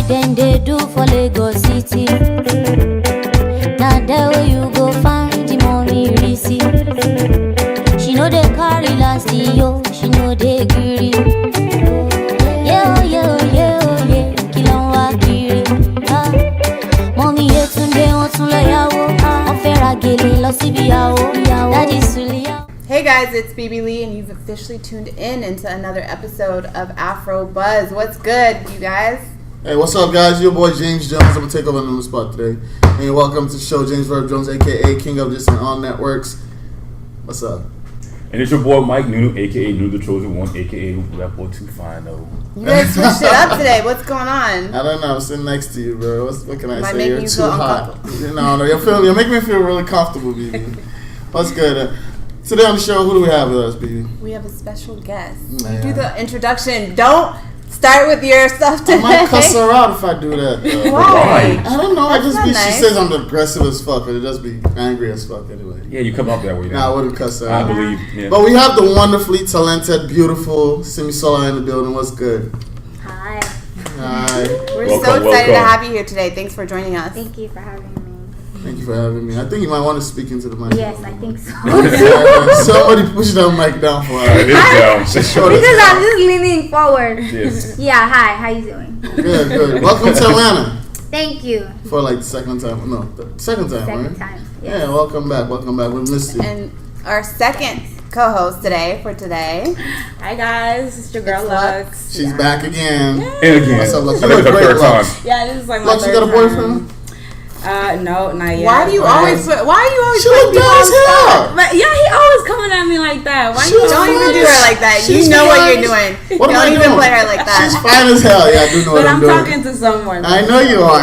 then they do for Lagos City. Now there where you go find the money receipt. She know they carry last yo, she know they greedy. Yeah, yeah, yeah, yeah, Kilonwa kiri. Mommy yetunde otun layawo, ofera gele lo sibi yawo, daddy suliya. Hey guys, it's BB Lee, and you've officially tuned in into another episode of Afro Buzz. What's good, you guys? Hey, what's up, guys? Your boy James Jones. I'm gonna take over on the spot today. And welcome to the show, James Verb Jones, aka King of Just and All Networks. What's up? And it's your boy Mike Nunu, aka Nunu the Chosen One, aka That Boy Too Fine though. You guys switched it up today. What's going on? I don't know. I'm sitting next to you, bro. What can I say? You're too hot. No, you're making me feel really comfortable, BB. What's good? Today on the show, who do we have with us, BB? We have a special guest. Man. Do the introduction. Don't start with your stuff today. I might cuss her out if I do that, though. Why? I don't know. That's She nice. says I'm aggressive as fuck, but it just be angry as fuck anyway. Yeah, you come up that way. Nah, I wouldn't cuss her out. I believe. Yeah. But we have the wonderfully talented, beautiful Simi Simisola in the building. What's good? Hi. Hi. We're so excited to have you here today. Thanks for joining us. Thank you for having me. Thank you for having me. I think you might want to speak into the mic. Yes, I think so. Somebody push that mic down for her. It is down. Because I'm just leaning forward. Yes. Yeah, hi, how you doing? Good. Welcome to Atlanta. Thank you. For like the second time. No, the second time, Second right? time. Yes. Yeah, welcome back. We missed you. And our second co-host today. Hi guys, it's your girl Lux. She's back again. And again. What's up, Lux? I think it's her third time. Yeah, this is like my Lux, you third got a boyfriend? time. No, not yet. Why do you always She putting look people down on as hell. But yeah, he always coming at me like that. Why She you was Don't even do her like that. She's You know what fine. you're doing. What am I Don't even doing? play her like that. She's fine as hell. Yeah, I do know But what I'm I'm doing. talking to someone. I know you are.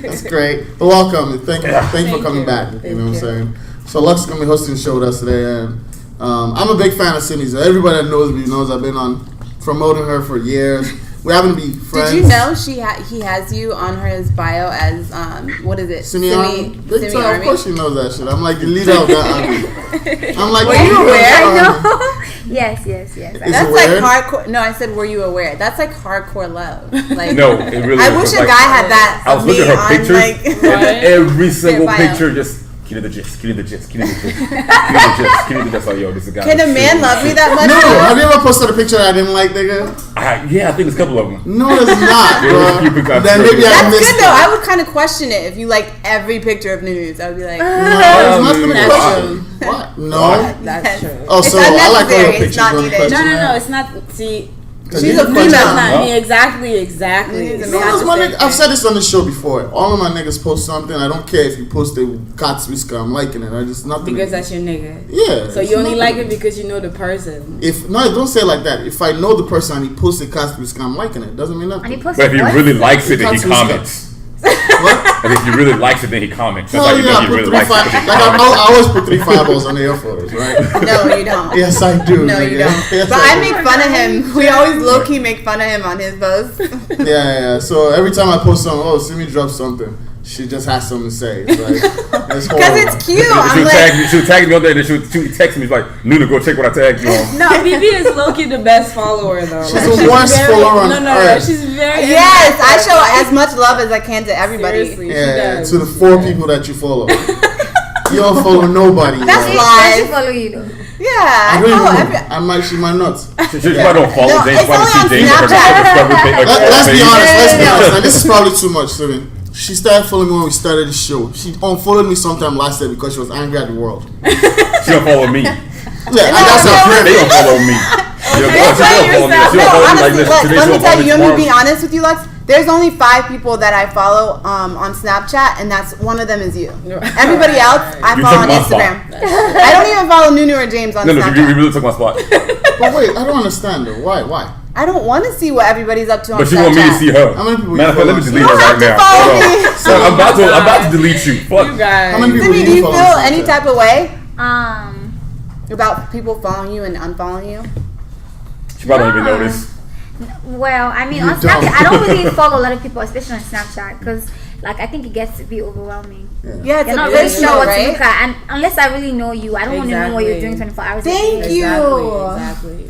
That's great. But welcome. Thank you for coming back. You know what I'm saying? So Lux is going to be hosting the show with us today. And I'm a big fan of Simi's. Everybody that knows me knows I've been on promoting her for years. We happen to be friends. Did you know he has you on his bio as what is it? Simi Army? Simi Of Army. course she knows that shit. I'm like the leader of that army. I'm like, Were you aware? I know. Yes. Is That's it like weird? hardcore. No, I said, were you aware? That's like hardcore love. Like, No, it really I was wish a like, guy had that. I was of looking me at her on, pictures. like- And every single bio. picture just. Kitty the gist. Like, yo, this is a guy. Can a man love me that much? No, have you ever posted a picture I didn't like, nigga? Yeah, I think there's a couple of them. No, there's not, There was a few bro. people got Then maybe I That's missed good though. it. I would kind of question it if you like every picture of nudes. I would be like, No, there's nothing to That's question. What? No. That's true. Oh, It's so I like all the unnecessary. It's pictures. not Don't needed. question No, that. it's not. See, she's a that's female. not me. Exactly. It's She's a not man. Because the my same nigga, I've thing. said this on the show before. All of my niggas post something. I don't care if you post a Katsui I'm liking it. I just nothing. Because that's your nigga. Yeah. So it's you only nothing. like it because you know the person. Don't say it like that. If I know the person and he posts a Katsui I'm liking it. Doesn't mean And he nothing. posted But if he what? really likes it, then he Katsui comments. What? And if he really likes it, then he comments. That's Hell how you yeah, know I he put really 3 likes it. five. because he Like I comments. always put 3 fireballs on their photos, right? No, you don't. Yes, I do. No, nigga. you don't. Yes, But I do. make fun of him. We always low key make fun of him on his posts. Yeah. So every time I post something, Simi dropped something. She just has something to say. It's like, that's horrible. Because it's cute. I'm She would like, tag me on there, and then she would text me like, "Nuna, go check what I tagged you on." No, BB is low-key the best follower though. She's the worst follower on No, earth. she's very. yes, I show as much love as I can to everybody. Seriously, she Yeah, does. to the 4 people that you follow. You don't follow nobody. That's bro. lies. Does she follow you though? Yeah, I I don't follow even every. know. She might not. She probably don't follow No, James. it's Probably only see on James on her Snapchat. discovery page. Let's be page. honest. Now, this is probably too much, Simi. She started following me when we started the show. She unfollowed me sometime last year because she was angry at the world. She don't follow me. Yeah, and that's her friend. They don't follow me. She don't follow me. She don't follow me like Honestly, this. look, Today let she me don't tell follow you. You want me to be tomorrow. honest with you, Lux? There's only 5 people that I follow on Snapchat, and that's one of them is you. Everybody else I You follow on took my Instagram. I don't even follow Nunu or James on No, we Snapchat. really took my spot. But wait, I don't understand though. Why? I don't want to see what everybody's up to on But you Snapchat. want me to see her. How many people you Matter of fact, let me follow? delete You her don't right have to now. follow Hold me. on. So I'm about to delete you. Fuck. You guys. How many people Simi, do you follow feel on any Snapchat? type of way Um, about people following you and unfollowing you? She probably don't even notice. well, I mean, You on Snapchat, don't. I don't really follow a lot of people, especially on Snapchat, because like I think it gets to be overwhelming. Yeah, it's You're a not big really sure show, what to right? look at, and unless I really know you, I don't want to know what you're doing 24 hours a day. Thank you. Exactly.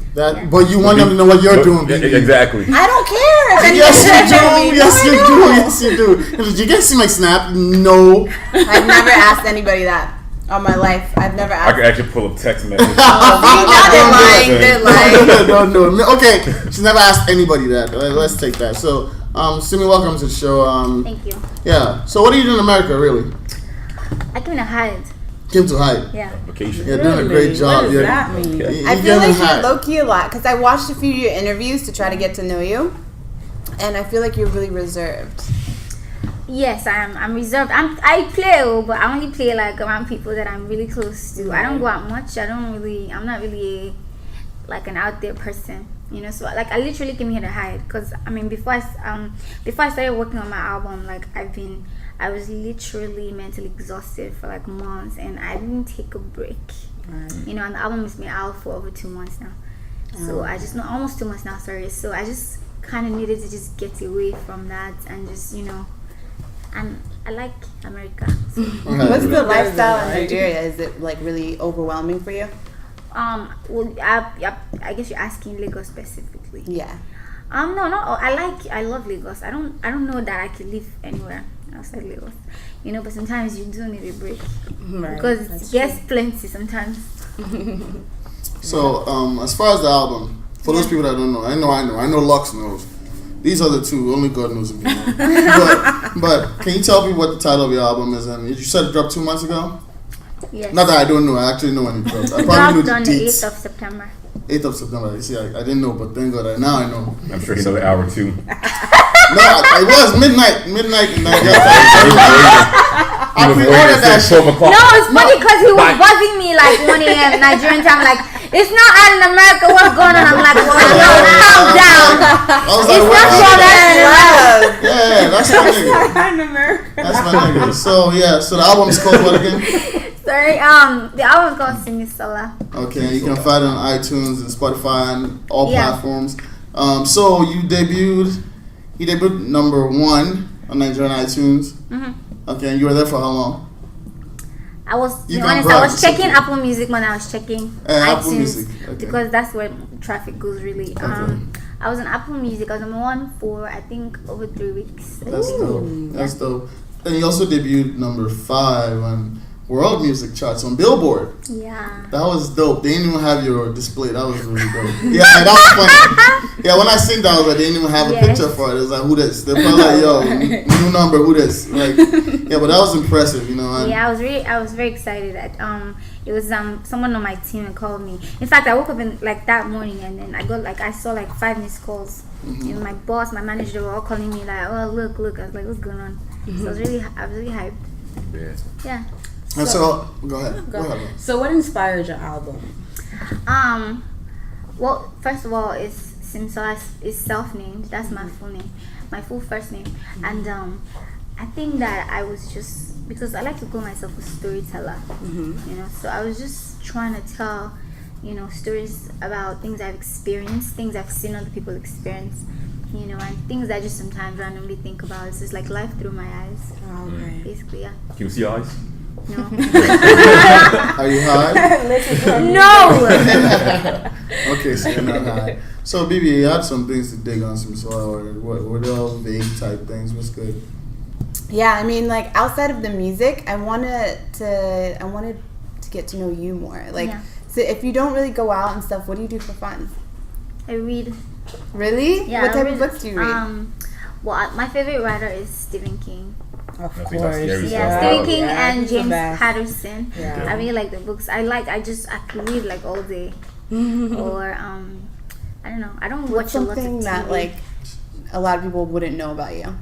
But you want them to know what you're doing, baby. Exactly. I don't care. If Yes, you do. anybody Yes, knows. you do. Yes, you do. Did you guys see my snap? No. I've never asked anybody that on my life. I've never I asked. could actually pull up text messages. Now they're lying. They're lying. Don't do it. Okay, she's never asked anybody that. Let's take that. So, Simi, welcome to the show. Thank you. Yeah. So, what are you doing in America, really? I came to hide. Came to hide. Yeah. Vacation. You're doing a great job. What does that mean? I feel like you're low-key a lot because I watched a few of your interviews to try to get to know you, and I feel like you're really reserved. Yes, I'm reserved. I play, but I only play like around people that I'm really close to. I don't go out much. I'm not really like an out there person, you know. So like I literally came here to hide because I mean before I started working on my album, like I was literally mentally exhausted for like months, and I didn't take a break. Right. You know, and the album has been out for over 2 months now. So I just almost 2 months now. Sorry. So I just kind of needed to just get away from that and just and I like America. So. What's the lifestyle in Nigeria? Is it like really overwhelming for you? Well, I guess you're asking Lagos specifically. Yeah. No. I love Lagos. I don't know that I could live anywhere outside Lagos. You know, but sometimes you do need a break because it gets plenty sometimes. So, as far as the album, for those people that don't know, I know Lux knows. These are the two, only God knows if you know. but can you tell me what the title of your album is? And you said it dropped 2 months ago? Yes. Not that I don't know, I actually know when it dropped. I It probably knew dropped the on the dates. 8th of September. 8th of September. You see, I didn't know, but thank God, now I know. I'm sure he's another hour too. No, it was midnight in Nigeria. I pre-ordered that shit. 12 o'clock. No, it's funny because he was buzzing me like 1 a.m. Nigerian time, like, it's not out in America, what's going on? I'm like, well, yo, calm down. I was It's like, not what? from out in America. Yeah, that's my nigga. In America. That's my nigga. So the album is called what again? Sorry, the album is called Simi Simisola. Okay, you can find it on iTunes and Spotify and all Yeah. platforms. So you debuted number 1 on Nigerian iTunes. Mm-hmm. Okay, and you were there for how long? I was, to You be can honest, brag, I was it's checking okay. Apple Music when I was checking Apple iTunes Music, okay. because that's where traffic goes really. Okay. I was on Apple Music. I was number 1 for I think over 3 weeks. That's dope. That's dope. And you also debuted number 5 on World Music Charts on Billboard. Yeah. That was dope. They didn't even have your display. That was really dope. Yeah, that was funny. Yeah, when I seen that, I was like, they didn't even have a Yes. picture for it. It was like, who this? They're probably like, yo, new number, who this? Like, yeah, but that was impressive, you know. And Yeah, I was very excited. It was someone on my team that called me. In fact, I woke up in like that morning and then I saw like 5 missed calls. And my boss, my manager, they were all calling me like, oh look. I was like, what's going on? So I was really hyped. Yeah. And so, go ahead. So what inspired your album? Well, first of all, it's Simisola is self-named. That's my full name, my full first name. And I think that I was just, because I like to call myself a storyteller, you know, so I was just trying to tell, you know, stories about things I've experienced, things I've seen other people experience, you know, and things I just sometimes randomly think about. It's just like life through my eyes, basically, yeah. Can you see your eyes? No. Are you high? No! Okay, so you're not high. So, BB, you had some things to dig on some soil, or what? Were they all vague type things? What's good? Yeah, I mean, like outside of the music, I wanted to get to know you more. Like, so if you don't really go out and stuff, what do you do for fun? I read. Really? Yeah. What type of books do you read? Well, my favorite writer is Stephen King. Of That's course. scary Yeah, stuff. Stephen King Yeah, and he's the James best. Patterson. Yeah. I really like the books. I could read like all day. Or I don't know. I don't watch a lot of Something TV. that like a lot of people wouldn't know about you.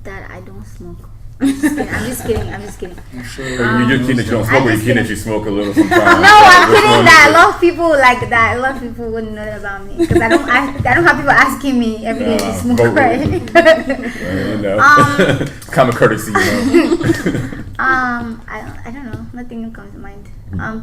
That I don't smoke. I'm just kidding. I'm just kidding. I'm sure. You're kidding that you don't smoke, or you're kidding that you smoke a little sometimes? No, I'm kidding that a lot of people like that. A lot of people wouldn't know that about me because I don't have people asking me every day if you smoke, vote right? You know. Common courtesy, you know. I don't know. Nothing comes to mind.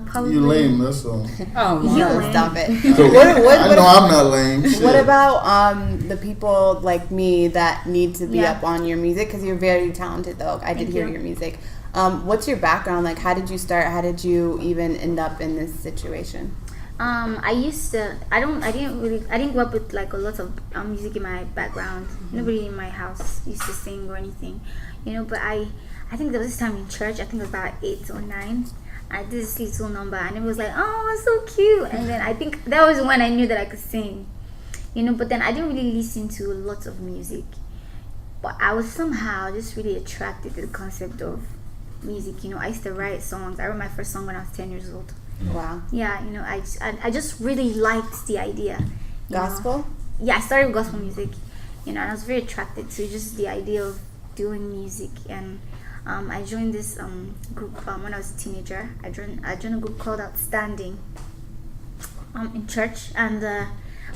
Probably. You lame, that's all. Oh, You lame. Stop it. So, I know I'm not lame. Shit. What about the people like me that need to be Yeah. up on your music? Because you're very talented, though. I did hear your music. What's your background? Like, how did you start? How did you even end up in this situation? I didn't grow up with like a lot of music in my background. Nobody in my house used to sing or anything, you know. But I think there was this time in church. I think it was about 8 or 9. I did this little number, and it was like, oh, so cute. And then I think that was when I knew that I could sing, you know. But then I didn't really listen to lots of music. But I was somehow just really attracted to the concept of music, you know. I used to write songs. I wrote my first song when I was 10 years old. Wow. Yeah, you know, I just really liked the idea. Gospel? Know? Yeah, I started with gospel music, you know, and I was very attracted to just the idea of doing music. And I joined this group when I was a teenager. I joined a group called Outstanding in church, and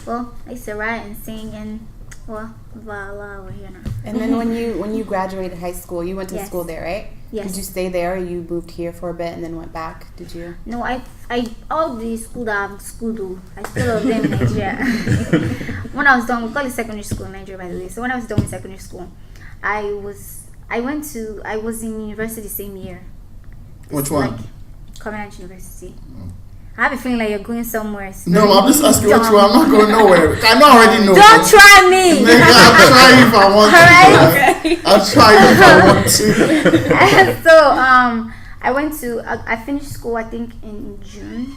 well, I used to write and sing, and well, voila, we're here now. And then when you graduated high school, you went to Yes. school there, right? Yes. Did you stay there, or you moved here for a bit and then went back? Did you? No, I all the school that I've schooled, I still love them in Nigeria. When I was done, we call it secondary school in Nigeria, by the way. So when I was done with secondary school, I was in university the same year. Which one? Like Covenant University. I have a feeling like you're going somewhere. No, I'm just asking what you are. I'm not going nowhere. I know I already know. Don't try me. I'll try if I want to. Alright. I'll try if I want to. So I went to I finished school I think in June.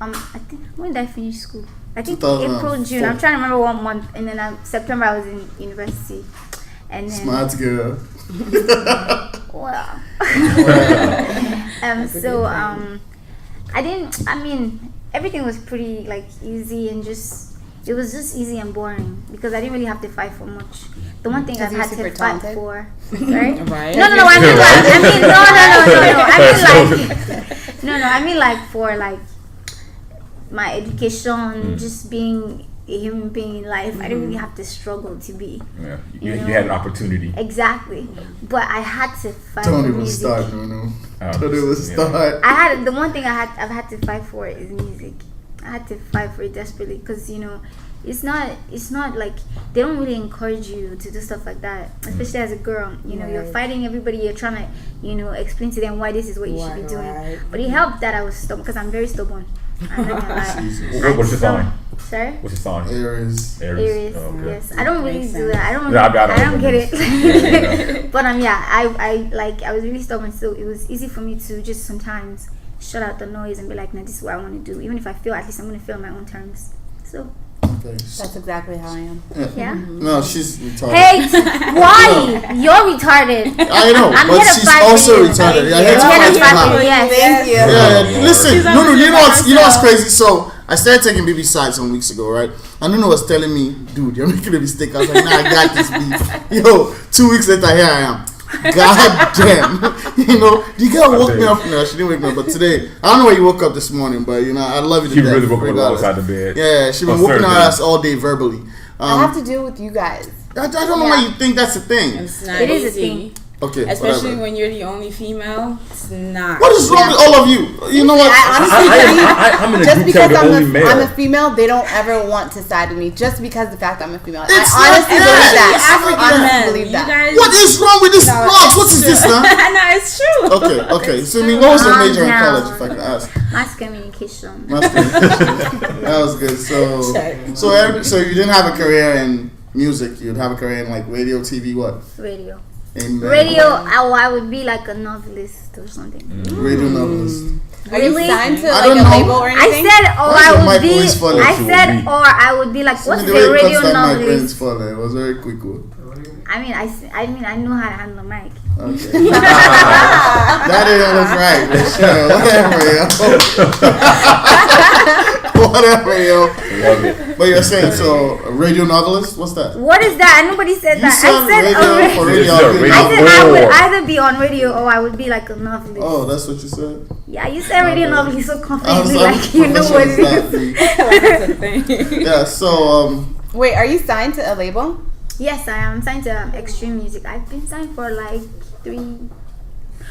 I think when did I finish school? I think April, June. I'm trying to remember what month. And then September I was in university. And then Smart girl. wow. Everything was pretty like easy and it was just easy and boring because I didn't really have to fight for much. The one thing I've had to fight for, right? Right. No, I mean like for like my education, just being a human being in life. I didn't really have to struggle to be. Yeah, you had an opportunity. Exactly, but I had to fight Don't for even music. start, no. Don't even start. I had the one thing I've had to fight for is music. I had to fight for it desperately because you know it's not like they don't really encourage you to do stuff like that, especially as a girl. You know, you're fighting everybody. You're trying to explain to them why this is what you should be doing. Right. But it helped that I was stubborn because I'm very stubborn. I'm not gonna lie. What's your sign? Sorry? What's your sign? Aries. Aries, Oh, okay. yes. I don't really Makes do that. I don't get it. But I was really stubborn, so it was easy for me to just sometimes shut out the noise and be like, no, this is what I want to do. Even if I feel, at least I'm going to feel on my own terms. So, Okay. That's exactly how I am. yeah. No, she's retarded. Hey, why? You're retarded. I know, I'm but here to she's fight for also you. retarded. Yeah, Thank that's you. why I'm it's here to fight not. for you. Yes. Thank you. Yeah, listen, She's no, you know what's on crazy? So I started taking BB side some weeks ago, right? And Nuno was telling me, dude, you're making a mistake. I was like, nah, I got this beat. Yo, 2 weeks later, here I am. God damn. You know, the girl woke me up. No, she didn't wake me up, but today, I don't know where you woke up this morning, but you know, I love you to She death. really woke up regardless. outside the bed. Yeah, she been On whooping her Thursday. ass all day verbally. I have to deal with you guys. I don't know why you think that's a thing. It's not It is a easy. thing. Okay, Especially whatever. when you're the only female. It's not. What is wrong with all of you? You know what? I'm in a Just group because chat with only male. I'm a female, they don't ever want to side with me. Just because the fact I'm a female, It's I honestly not- believe that. African I honestly men. believe You that. guys. What is wrong with this plot? What is this, huh? No, it's true. Okay. So, what was your Calm major in down. college, if I could ask? Mass communication. That was good. So you didn't have a career in music. You'd have a career in like radio, TV, what? Radio. In Radio, I would be like a novelist or something. radio novelist. Are you Really? signed to I like don't a know. label or anything? I said, or Why is I your would mic be. always falling? I said, or I would be like, what's The a way it radio cuts that mic when it's novelist? falling, it was very quick. One. I mean, I know how to handle the mic. Okay. That didn't look right. But sure, whatever, yo. Love it. But you're saying so a radio novelist? What's that? What is that? Nobody said You that. said I said radio for radio. Yes, sir, radio. I said I would Or- either be on radio or I would be like a novelist. Oh, that's what you said? Yeah, you said radio Okay. novelist so I was confidently, like, like you know what it is. That's the thing. Yeah, so Wait, are you signed to a label? Yes, I am signed to Extreme Music. I've been signed for like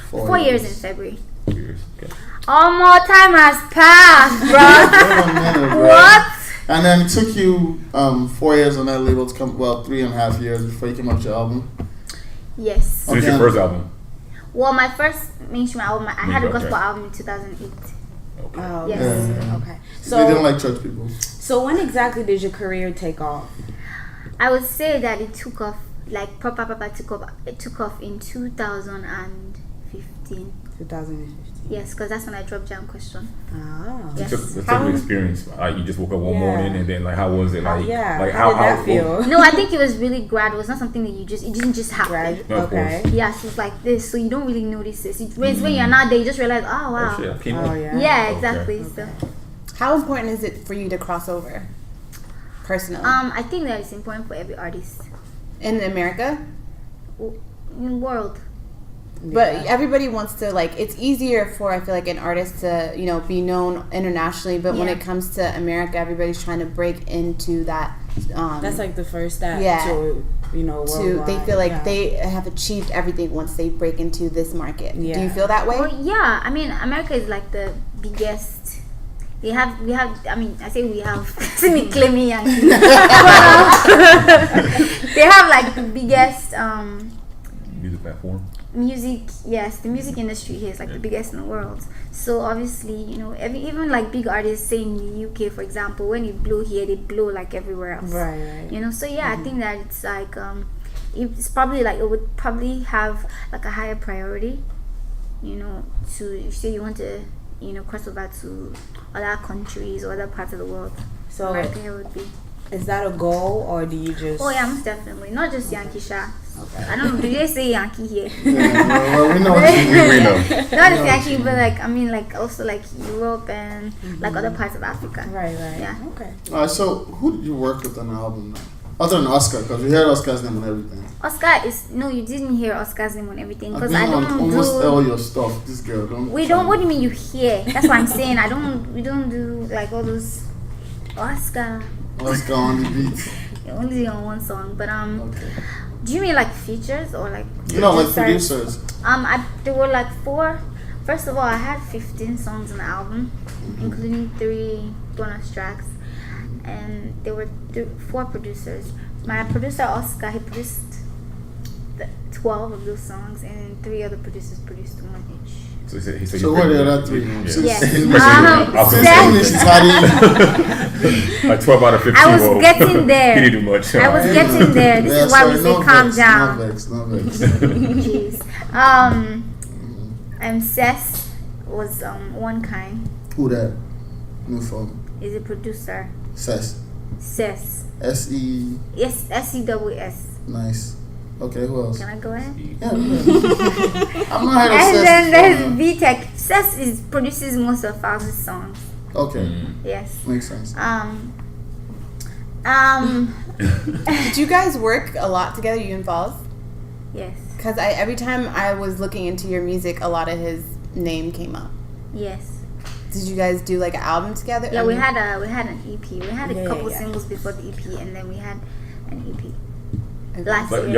4 years in February. 2 years. Okay. All more time has passed, bro. What? And then it took you 4 years on that label to come. Well, 3.5 years before you came out with your album. Yes. So this is your first album? Well, my first mainstream album, I had a gospel album in 2008. Okay. Oh, Yes. Yeah. Okay. So they don't like church people. So when exactly did your career take off? I would say that it took off, like proper it took off in 2015. 2015. Yes, because that's when I dropped Jam Question. Oh. Yes. That's an experience. You just woke up one morning and then like how was it? Like like how did that feel? No, I think it was really grad. It was not something that it didn't just happen. No, okay. Yeah, so it's like this, so you don't really notice this. It's when you're not there, you just realize, oh wow. Oh, shit, I came Oh, up. yeah. Yeah, exactly. Okay. So How important is it for you to cross over? Personally. I think that it's important for every artist in America? in the world. But everybody wants to, like, it's easier for, I feel like, an artist to, you know, be known internationally. But when it comes to America, everybody's trying to break into that. That's like the first step to, you know, worldwide. they feel like they have achieved everything once they break into this market. Yeah. Do you feel that way? Well, yeah. I mean, America is like the biggest. We have. I mean, I say we have. Simi claiming Yankee. They have like the biggest Music platform. music. Yes, the music industry here is like the biggest in the world. So obviously, you know, even like big artists, say in the UK, for example, when it blow here, they blow like everywhere else. Right. You know. So yeah, I think that it's like it's probably like it would probably have like a higher priority. You know, to say you want to, you know, cross over to other countries or other parts of the world. So America would be. is that a goal or do you just? Oh yeah, most definitely. Not just Yankee Sha. I don't know. Do they say Yankee here? Well, we know what you mean. We know. Not just Yankee, but like I mean, like also like Europe and like other parts of Africa. Right. Yeah. Okay. So who did you work with on the album now? Other than Oscar, because we heard Oscar's name and everything. Oscar is no, you didn't hear Oscar's name on everything I've because been I on don't almost do. all your stuff. This girl don't. We don't. What do you mean you hear? That's what I'm saying. We don't do like all those Oscar. Oscar on the beat. Only on one song, but Okay. do you mean like features or like? You know, like producers. There were like 4. First of all, I had 15 songs on the album, including 3 bonus tracks, and there were 4 producers. My producer Oscar, he produced 12 of those songs, and 3 other producers produced 1 each. So he said So what are the other 3? Yeah. Yes. Since English is hard. Like 12 out of 15. I was getting there. He didn't do much. I was getting there. This is why we say calm down. No vex. Jeez. Cess was one kind. Who that? New phone. Is a producer. Cess. Cess. S-E. Yes, SEWS. Nice. Okay, who else? Can I go ahead? Yeah, I'm not heard of And Cess then there's before, V-Tech. Cess produces most of Fowl's songs. Okay, Yes. makes sense. Did you guys work a lot together, you and Falls? Yes. Because every time I was looking into your music, a lot of his name came up. Yes. Did you guys do like an album together? Yeah, I we mean, had an EP. We had a couple yeah. singles before the EP, and then we had an EP. Last But year.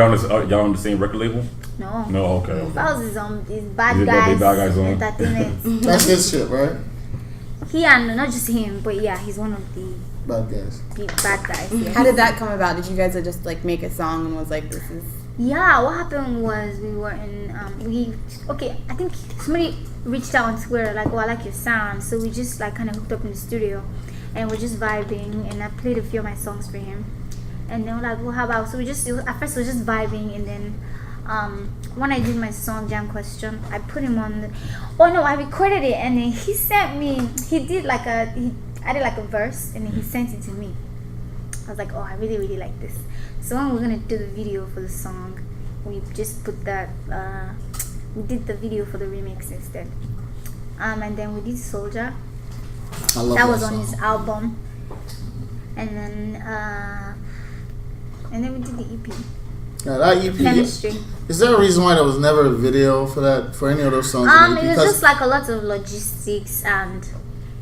y'all on the same record label? No. No, okay. Fowl's is on his Bad Is it Guys, Bad Guys on? Entertainment. That's his shit, right? He and not just him, but yeah, he's one of the Bad guys. bad guys. Yeah. How did that come about? Did you guys just like make a song and was like, this is... Yeah, what happened was we were in I think somebody reached out on Twitter like, oh, I like your sound, so we just like kind of hooked up in the studio and we're just vibing, and I played a few of my songs for him, and then we're like, well, how about, so at first we were just vibing, and then when I did my song Jam Question, I put him on I recorded it, and then he sent me, I did like a verse, and then he sent it to me. I was like, oh, I really, really like this. So when we were going to do the video for the song, we just put that, we did the video for the remix instead. And then we did Soldier. I love That was on song. his album. And then we did the EP. Yeah, that EP. Chemistry. Is there a reason why there was never a video for any of those songs? It was just like a lot of logistics and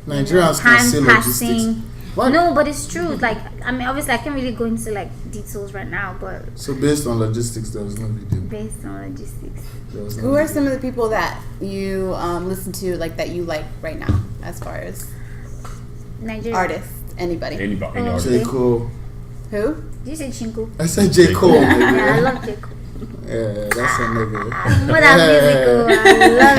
Nigerians can time see passing. logistics. What? No, but it's true. Like, I mean, obviously, I can't really go into like details right now, but So based on logistics, there was no video. based on logistics. Who are some of the people that you listen to, like that you like right now, as far as Nigeria. artists? Anybody? Any Oh, artist. J. Cole. Who? Did you say Chinko? I said J. Cole, Yeah, I baby. love J. Cole. Yeah, that's a nigga. More than musical, I love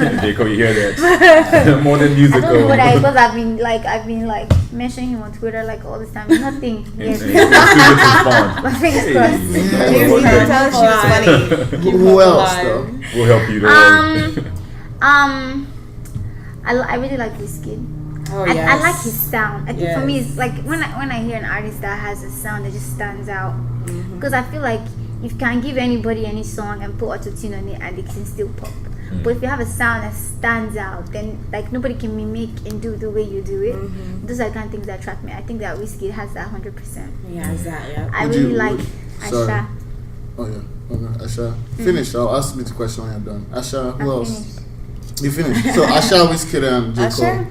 it. J. Cole, you hear that? More than I musical. don't know what because I've been like mentioning him on Twitter like all this time. Nothing. And Yes. students respond. My fingers crossed. You can tell she was funny. Who else, though? We'll help you. I really like Wizkid. Oh, I yes. like his sound. I think for me, Yes. it's like when I hear an artist that has a sound that just stands out, because I feel like you can give anybody any song and put auto-tune on it and it can still pop. But if you have a sound that stands out, then like nobody can mimic and do the way you do it. Those are the kind of things that attract me. I think that Wizkid has that 100%. Yeah, is that, yeah. I Would really you- like sorry. Asha. Oh, yeah. Okay, Asha. Finish. I'll ask you the question when you're done. Asha, who I'm else? finished. You finished. So Asha, Wizkid, and J. Cole. Usher?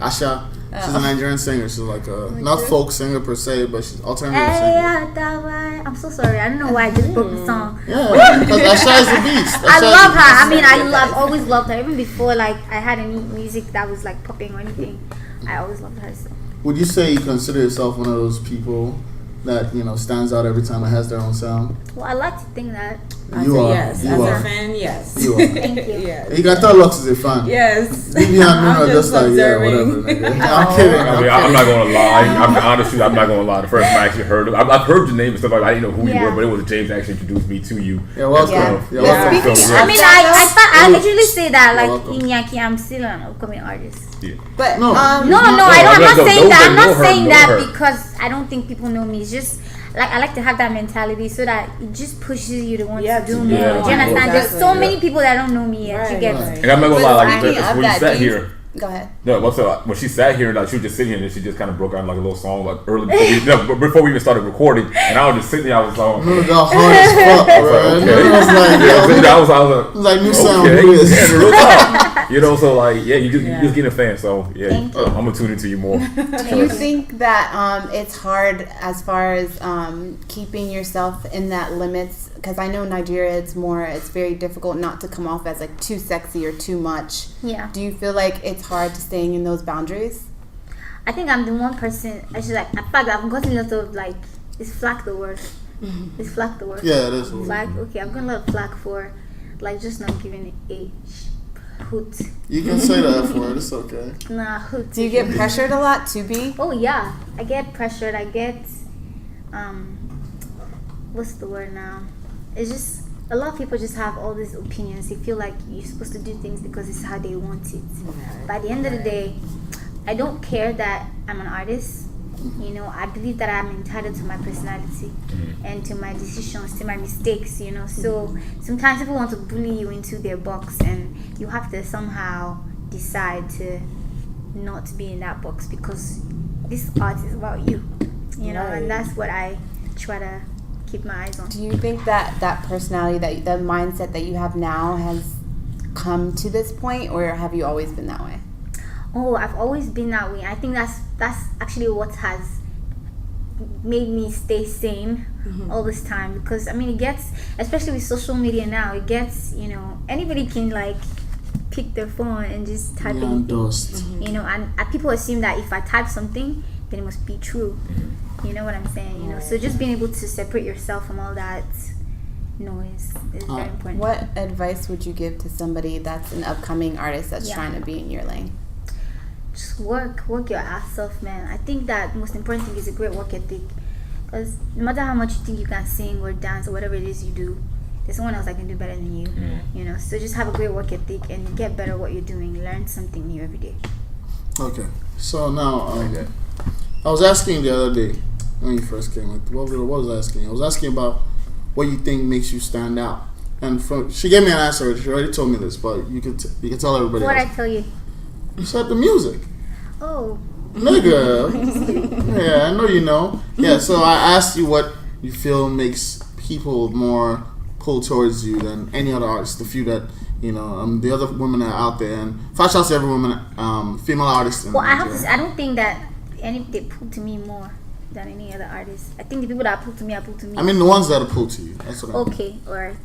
Asha. She's a Nigerian singer. She's like a not sure? folk singer per se, but she's alternative Hey, singer. yeah, that way. I'm so sorry. I don't know why I just broke the song. Yeah, because Asha is a beast. I Asha love is a her. I beast. mean, I've always loved her. Even before like I had any music that was like popping or anything, I always loved her. So. Would you say you consider yourself one of those people that stands out every time it has their own sound? Well, I like to think that. I'd You say are. yes. You As are. a fan, yes. You are. Thank you. Yes. You can tell Lux is a fan. Yes. Vivian and Nuno I'm are just like, observing. yeah, whatever, nigga. I'm kidding. I mean, I'm not gonna lie. I'm honestly, I'm not gonna lie. The first time I actually heard, I've heard your name and stuff like that. I didn't know who you Yeah. were, but it was James that actually introduced me to you. Yeah, welcome. Yeah. Yeah, Yeah. welcome. Speaking So, of- I mean, I literally say that like Welcome. Inyaki, I'm still an upcoming artist. But No. No, I'm No, not those saying that. that I'm know not her saying know that her. because I don't think people know me. It's just like I like to have that mentality so that it just pushes you to want Yeah, to do to more. do Do you more. understand? There's so Exactly. many people that don't know me yet. You Right, get right. And I'm not gonna lie, like Speaking of when you that, sat do you- here. Go ahead. No, when she sat here, like she was just sitting here and she just kind of broke out like a little song like early before we even started recording, and I was just sitting there. I was like, Nuno got hard as fuck, I was bro. like, okay. Nuno was like, Yeah, yo, I was it was like new sound. okay, Look at this. yeah, real talk. So like, yeah, you Yeah. just getting a fan. So yeah, Thank you. I'm gonna tune into you more. Do you think that it's hard as far as keeping yourself in that limits? Because I know Nigeria, it's very difficult not to come off as like too sexy or too much. Yeah. Do you feel like it's hard to staying in those boundaries? I think I'm the one person. Actually, like, in fact, I've gotten a lot of like, is flack the word? Is flack the word? Yeah, it is. Flack. Okay, I've gotten a lot of flack for, like, just not giving it a hoot. You can say the F word. It's okay. Nah, hoot. Do you get pressured a lot to be? Oh yeah, I get pressured. I get, what's the word now? It's just a lot of people just have all these opinions. They feel like you're supposed to do things because it's how they want it. But at the end of the day, I don't care that I'm an artist. I believe that I'm entitled to my personality and to my decisions, to my mistakes, So sometimes people want to bully you into their box and you have to somehow decide to not be in that box because this art is about you, and that's what I try to keep my eyes on. Do you think that personality, the mindset that you have now has come to this point, or have you always been that way? Oh, I've always been that way. I think that's actually what has made me stay sane all this time, because it gets, especially with social media now, it gets, anybody can like pick their phone and just type anything, Dust. and people assume that if I type something, then it must be true. You know what I'm saying? So just being able to separate yourself from all that noise is very important. What advice would you give to somebody that's an upcoming artist that's Yeah. trying to be in your lane? Just work your ass off, man. I think that the most important thing is a great work ethic, because no matter how much you think you can sing or dance or whatever it is you do, there's someone else that can do better than you. So just have a great work ethic and get better at what you're doing. Learn something new every day. Okay. So now, I was asking the other day when you first came. What was I asking? I was asking about what you think makes you stand out. And she gave me an answer. She already told me this, but you can tell everybody What else. I tell you? You said the music. Oh, Nigga. Yeah, I know you know. Yeah, so I asked you what you feel makes people more pull towards you than any other artist? The few that the other women that are out there, and shout out to every woman, female artist. Well, I have to say, I don't think that they pull to me more than any other artist. I think the people that pull to me are pull to me. I mean, the ones that are pull to you. That's what I mean. Okay, alright.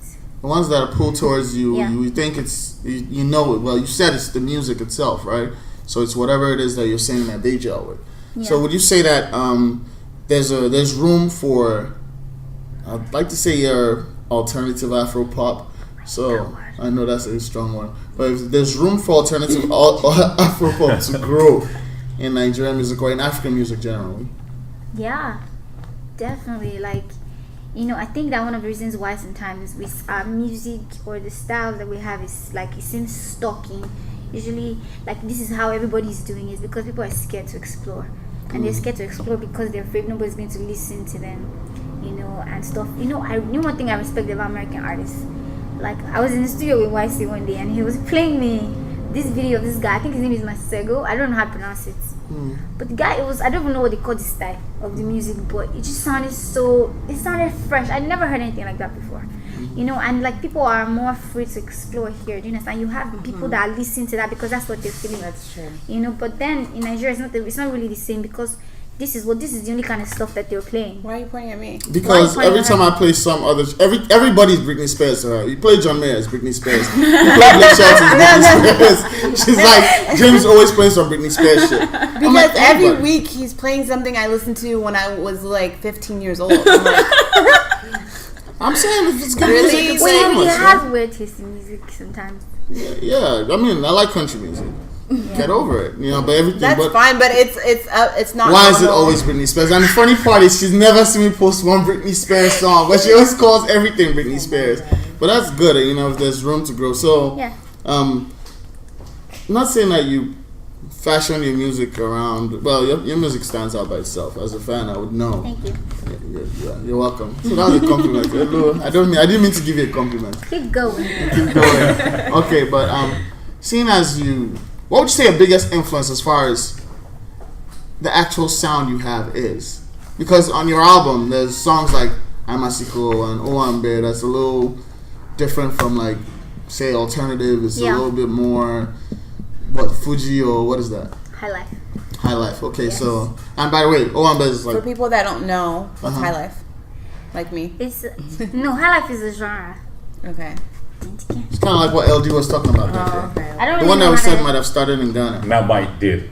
The ones that are pulled towards you, Yeah. you think it's, you know it. Well, you said it's the music itself, right? So it's whatever it is that you're saying that they gel with. Yeah. So would you say that there's room for, I'd like to say your alternative Afro pop. So I know that's a strong one, but if there's room for alternative Afro pop to grow in Nigerian music or in African music generally. Yeah, definitely. Like, I think that one of the reasons why sometimes our music or the style that we have is like it seems stalking. Usually, like this is how everybody's doing it because people are scared to explore, and they're scared to explore because they're afraid nobody's going to listen to them, and stuff. I one thing I respect about American artists. Like I was in the studio with YC one day, and he was playing me this video of this guy. I think his name is Masego. I don't know how to pronounce it. But the guy, I don't even know what they call the style of the music, but it just sounded fresh. I never heard anything like that before. And like people are more free to explore here. Do you understand? You have people that listen to that because that's what they're feeling. That's true. But then in Nigeria, it's not really the same because this is the only kind of stuff that they're playing. Why are you pointing at me? Because every time I play some others, everybody's Britney Spears to her. You play John Mayer, it's Britney Spears. You play Blake Shelton, it's Britney Spears. She's like, James always plays some Britney Spears shit. Because like, every week he's playing something I listened to when I was like 15 years old. I'm saying if it's good Really? music, it's Well, timeless, he right? has weird taste in music sometimes. Yeah, I mean, I like country music. Get over it, but everything. That's fine, but it's not. Why is it normal. always Britney Spears? And the funny part is she's never seen me post one Britney Spears song, but she always calls everything Britney Spears. But that's good, if there's room to grow. So, Yeah. I'm not saying that you fashion your music around. Well, your music stands out by itself. As a fan, I would know. Thank you. Yeah, you're welcome. So that was a compliment. Hello. I didn't mean to give you a compliment. Keep going. Keep going. Okay, but seeing as you, what would you say your biggest influence as far as the actual sound you have is? Because on your album, there's songs like Amasiko and Owambe that's a little different from like, say, alternative. It's a little bit more, Fuji or what is that? High life. High life. Okay, so, and by the way, Owambe is like... For people that don't know, what's high life? Like me. No, high life is a genre. Okay. It's kind of like what LD was talking about that day. Okay. I don't The really one know that we how said to- might have started in Ghana. That Mike did.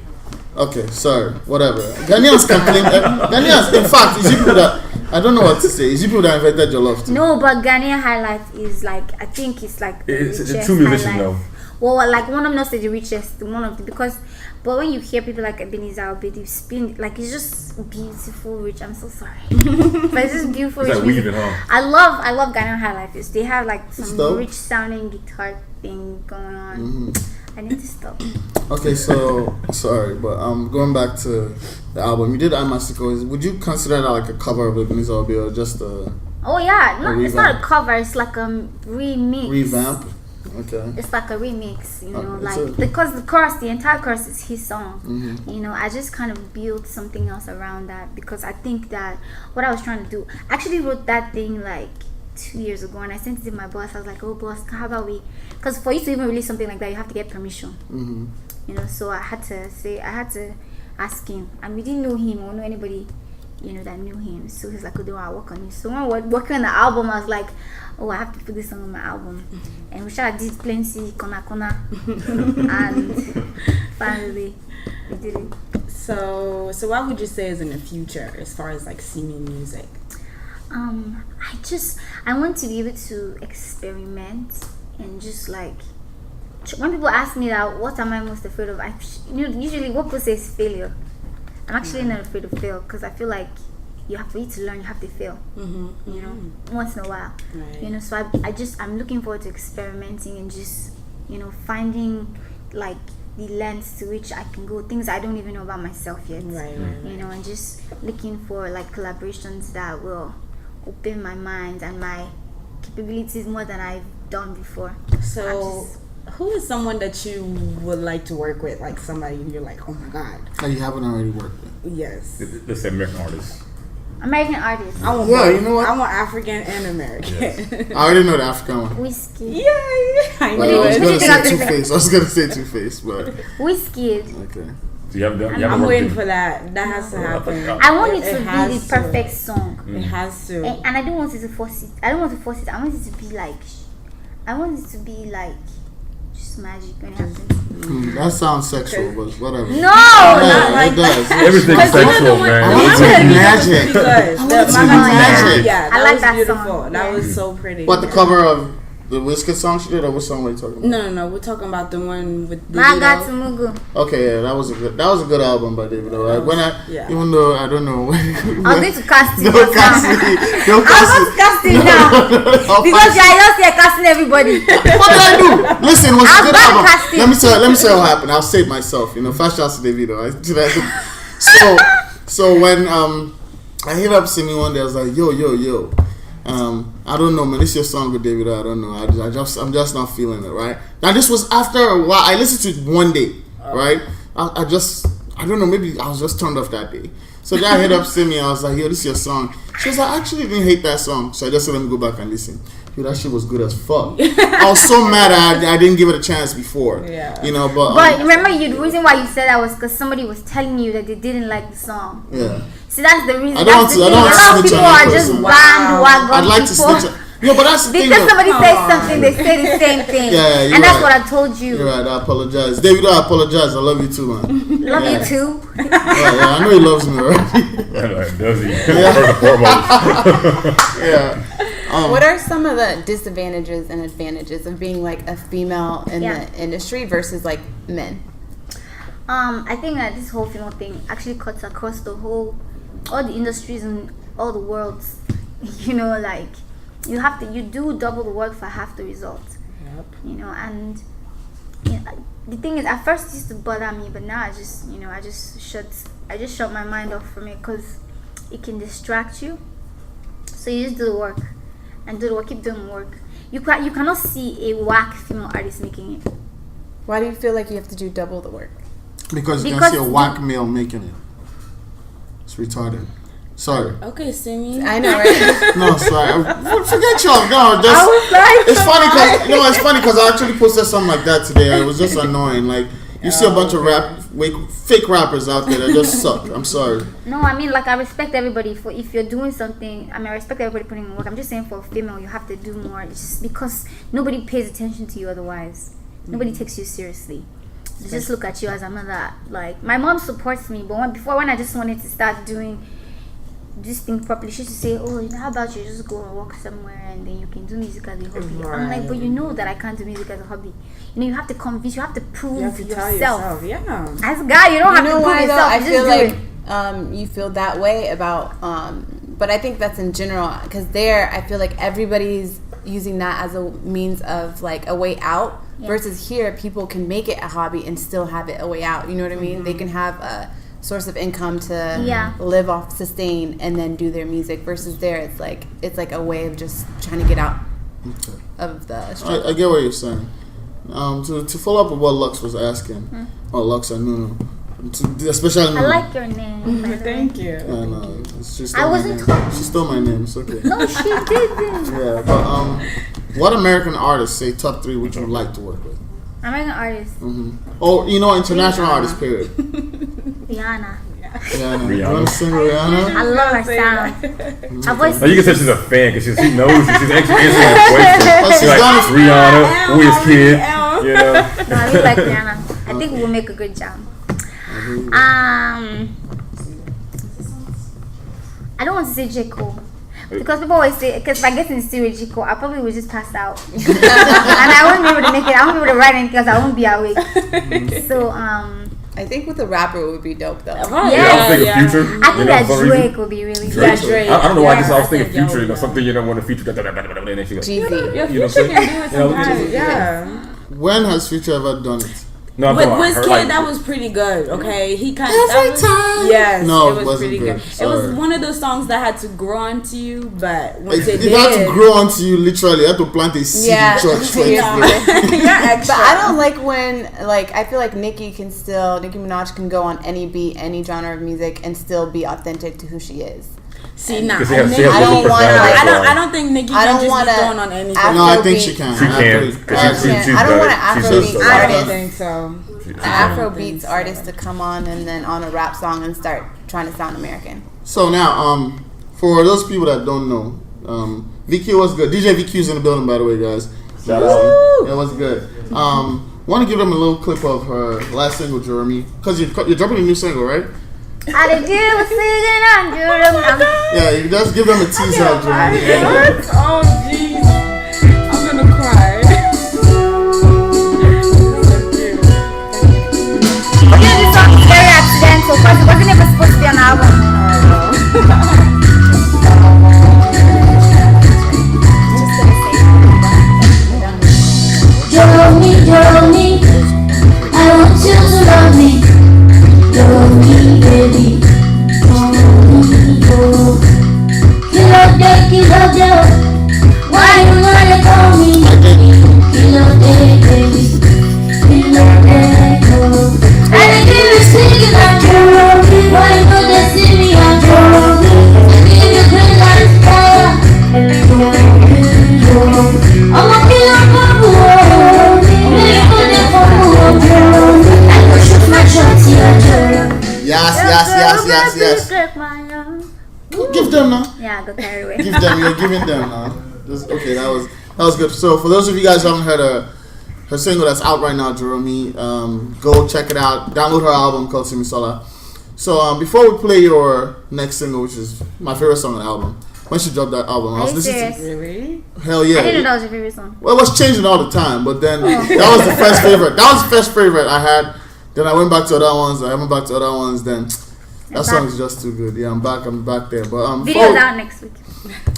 Okay, sorry, whatever. Ghanaians can claim. Ghanaians, in fact, is you people that I don't know what to say. Is you people that invented Jollof too? No, but Ghanaian high life is like I think it's like the It's richest two musicians high though. life. Well, like one of them not say the richest, one of the because. But when you hear people like Ebenezer Obey, they spin like it's just beautiful, rich. I'm so sorry, but it's just beautiful. It's Rich like music. weaving, huh? I love Ghanaian high life. They have like some dope. rich sounding guitar thing going on. I need to stop. Okay, so sorry, but going back to the album, you did Amasiko. Would you consider that like a cover of Ebenezer Obey or just a Oh yeah, no, it's not a revamp. cover. It's like a remix. revamp? Okay. It's like a remix, Okay, because the entire chorus is his song. I just kind of built something else around that because I think that what I was trying to do, I actually wrote that thing like 2 years ago and I sent it to my boss. I was like, oh boss, how about we, because for you to even release something like that, you have to get permission. So I had to ask him, and we didn't know him or know anybody that knew him. So he's like, oh, do I work on it? So when we were working on the album, I was like, oh, I have to put this song on my album. And we did plenty, Kona Kona. And finally, we did it. So what would you say is in the future as far as like Simi music? I want to be able to experiment and just like, when people ask me that, what am I most afraid of? Usually what people say is failure. I'm actually not afraid of fail because I feel like for you to learn, you have to fail. Once in a while. Right. So I'm looking forward to experimenting and just, finding like the lengths to which I can go, things I don't even know about myself yet. Right. And just looking for like collaborations that will open my mind and my capabilities more than I've done before. So who is someone that you would like to work with? Like somebody you're like, oh my god. That you haven't already worked with. Yes. Let's say American artists. American artists. I want Yeah, both. you know what? I want African and American. I already know the African one. Whiskey. Yeah, I Well, I know was it. gonna say What do you think Two-Face. I was gonna say Two-Face, but Whiskey. okay. So you haven't done. I'm waiting for that. That has to happen. I want it to has be the perfect song. It has to. And I don't want it to force it. I don't want to force it. I want it to be like. I want it to be like. Just magic when it happens. That sounds sexual, but whatever. No! Yeah, like it does. Everything's sexual, man. I want One to of be the magic. videos was pretty good. I want The it to be Mama magic. Yeah, I that like was that beautiful. song. That Yeah. was so pretty. What, the cover of the Wizkid song she did, or what song were you talking about? No. We're talking about the one with the Maga to Mugu. Okay, yeah, that was a good album by David. Right? When Yeah. even though I don't know, I was going to cast it. don't cast me, don't I cast was me. casting now. Because you are just here casting everybody. What did I do? Listen, it was a I'm good bad album. casting. Let me say what happened. I'll say it myself. Fast shouts to Davido. So when I hit up Simi one day, I was like, yo. I don't know, man. This is your song with Davido. I don't know. I'm just not feeling it, right? Now this was after a while. I listened to it one day, right? I don't know. Maybe I was just turned off that day. So then I hit up Simi. I was like, yo, this is your song. She was like, I actually didn't hate that song. So I just said, let me go back and listen. Yo, that shit was good as fuck. I was so mad I didn't give it a chance before. Yeah. But remember, the reason why you said that was because somebody was telling you that they didn't like the song. Yeah. See, that's the reason. I don't That's want the to- I don't thing. A want to lot of snitch people on are that just person. bandwagon I'd like to people. snitch. Yeah, but that's the thing. Because though. somebody says something, they say the same thing. Yeah, you're and that's right. what I told you. You're right. I apologize, David. I apologize. I love you too, man. Love Yeah. you too. Yeah, I know he loves me, right? Does he? First and foremost. Yeah. What are some of the disadvantages and advantages of being like a female in the industry versus like men? I think that this whole female thing actually cuts across all the industries and all the worlds. Like you do double the work for half the result. Yep. And the thing is, at first it used to bother me, but now I just shut my mind off from it because it can distract you. So you just do the work and do the work, keep doing the work. You cannot see a whack female artist making it. Why do you feel like you have to do double the work? Because you can see a whack male making it. It's retarded. Sorry. Okay, Simi. I know, right? No, sorry. Forget y'all. No, just, I was like, it's funny because it's funny because I actually posted something like that today. It was just annoying. Like you see a bunch of fake rappers out there that just suck. I'm sorry. no, I mean, like, I respect everybody for if you're doing something. I mean, I respect everybody putting in work. I'm just saying for a female, you have to do more. It's just because nobody pays attention to you otherwise. Nobody takes you seriously. They just look at you as another. Like, my mom supports me, but when I just wanted to start doing this thing properly, she used to say, oh, how about you just go and work somewhere and then you can do music as a hobby. Right. I'm like, but you know that I can't do music as a hobby. You have to convince, you have to prove You have to tell yourself. yourself. Yeah. As a guy, you don't have to prove why, though? yourself. I You feel just do like it. you feel that way about, but I think that's in general because I feel like everybody's using that as a means of like a way out. Yeah. Versus here, people can make it a hobby and still have it a way out. You know what I mean? They can have a source of income to live off, sustain, and then do their music. Versus there, it's like a way of just trying to get out of the struggle. I get what you're saying. To follow up with what Lux was asking, or Lux and Nuno, especially I Nuno. like your name. by the way. Thank you. Yeah, no, she stole I my wasn't name. talking. She stole my name. It's okay. No, she didn't. Yeah, but what American artists say top 3 would you like to work with? American artist, Or international artists. Period. Rihanna. Rihanna. You want to sing Rihanna? I love her sound. Her voice. Now you can say she's a fan because she knows she's actually answering her question. She's She's like done it. Rihanna, Wizkid, No, I really like Rihanna. I think we'll make a good job. I don't want to say J. Cole. Because people always say, because if I get in the studio with J. Cole, I probably would just pass out. And I wouldn't be able to make it. I wouldn't be able to write anything because I won't be awake. So, I think with a rapper it would be dope though. I was thinking Future. I think that for some reason. Drake would be really Yeah, good. Drake. I don't know why I was thinking Yeah, Future, yeah. something when the Future got and then she goes, Jeezy. Yeah, You know what I'm Future saying? can do it sometimes. Yeah. When has Future ever done it? No, I'm With talking about her, Wizkid, like, that was pretty good. Okay, he kind of Every time. Yes, No, it it was wasn't pretty good. good. It Sorry. was one of those songs that had to grow onto you, but once it It had to did, grow onto you literally. You had to plant a seed in church. seriously. you're extra. But I don't like when, I feel like Nicki Minaj can go on any beat, any genre of music, and still be authentic to who she is. See, nah, Because she has Nikki, I don't different wanna, personality like, as well. I don't think Nikki I can don't just be wanna thrown on anything. Afro- No, I think she can. She can. She's I don't want an better. Afrobeats She's I don't artist. think so. An Afrobeats artist to come on and then on a rap song and start trying to sound American. So now, for those people that don't know, VQ was good. DJ VQ's in the building, by the way, guys. Shout out. It was good. Want to give them a little clip of her last single, Jeremy, because you're dropping a new single, right? I did you singing on Jeremy. Yeah, you just give them a teaser of Jeremy. Oh, jeez. I'm gonna cry. This song is very accidental because it wasn't even supposed to be on the album. Jeremy, I want you to love me. Jeremy, baby. Kill up there. Why you wanna call me? Kill up there, baby. Kill up there, girl. I didn't give you singing on Jeremy. Why you gonna see me on Jeremy? I give you green light fire. I'm a killer for the Yes. Give them now. Yeah, I got carried away. Give them. You're giving them now. Okay, that was good. So for those of you guys who haven't heard her single that's out right now, Jeremy, go check it out. Download her album called Simi Simisola. So before we play your next single, which is my favorite song on the album, when she dropped that album, I was Are you listening serious? Really? Hell yeah. I didn't know that was your favorite song. Well, it was changing all the time, but then that was the first favorite. That was the first favorite I had. Then I went back to other ones. I went back to other ones. Then that song is just too good. Yeah, I'm back there. But Video's out next week.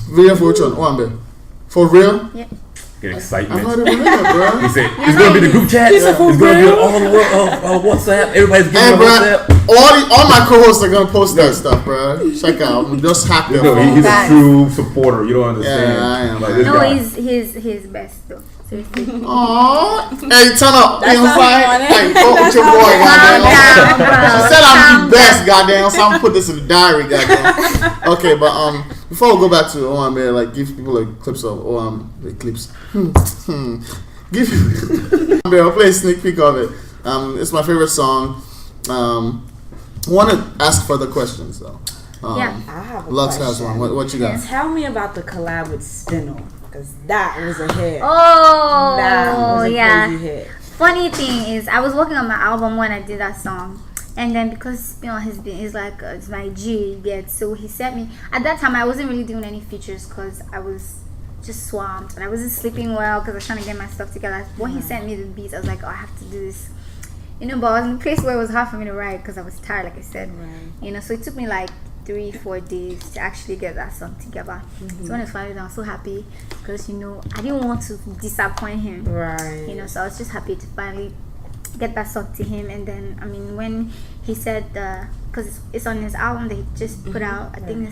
video for which one? Oh, I'm there. For real? Yeah. Get I'm excitement. not even there, bro. He said, it's going to be the group chat. It's going to be all the world. WhatsApp. Everybody's Hey, getting bro. WhatsApp. All my co-hosts are gonna post that stuff, bro. Check out. Just hack their phone. He's a true supporter. You don't understand. Yeah, I am. Like, this No, guy. he's best though. Seriously. Aww. Hey, turn up. That's You know what I'm not saying? funny. Hey, fuck with your boy, Calm down, goddamn. bro. She said I'm Calm the best, goddamn. So I'm gonna put this in the diary, goddamn. Okay, but before we go back to OMB, like give people like clips of the clips. Give I'll play a sneak peek of it. It's my favorite song. I want to ask further questions though. Yeah. I have a Lux question. has one. What you got? Tell me about the collab with Spinel, because that was a hit. Oh, That was a yeah. crazy hit. Funny thing is, I was working on my album when I did that song, and then because he's like it's my G, so he sent me. At that time, I wasn't really doing any features because I was just swamped and I wasn't sleeping well because I was trying to get my stuff together. When he sent me the beats, I was like, oh, I have to do this. But I was in a place where it was hard for me to write because I was tired, like I said. Right. So it took me like 3-4 days to actually get that song together. So when it's finally done, I was so happy because I didn't want to disappoint him. Right. So I was just happy to finally get that song to him. And then when he said because it's on his album that he just put out, I think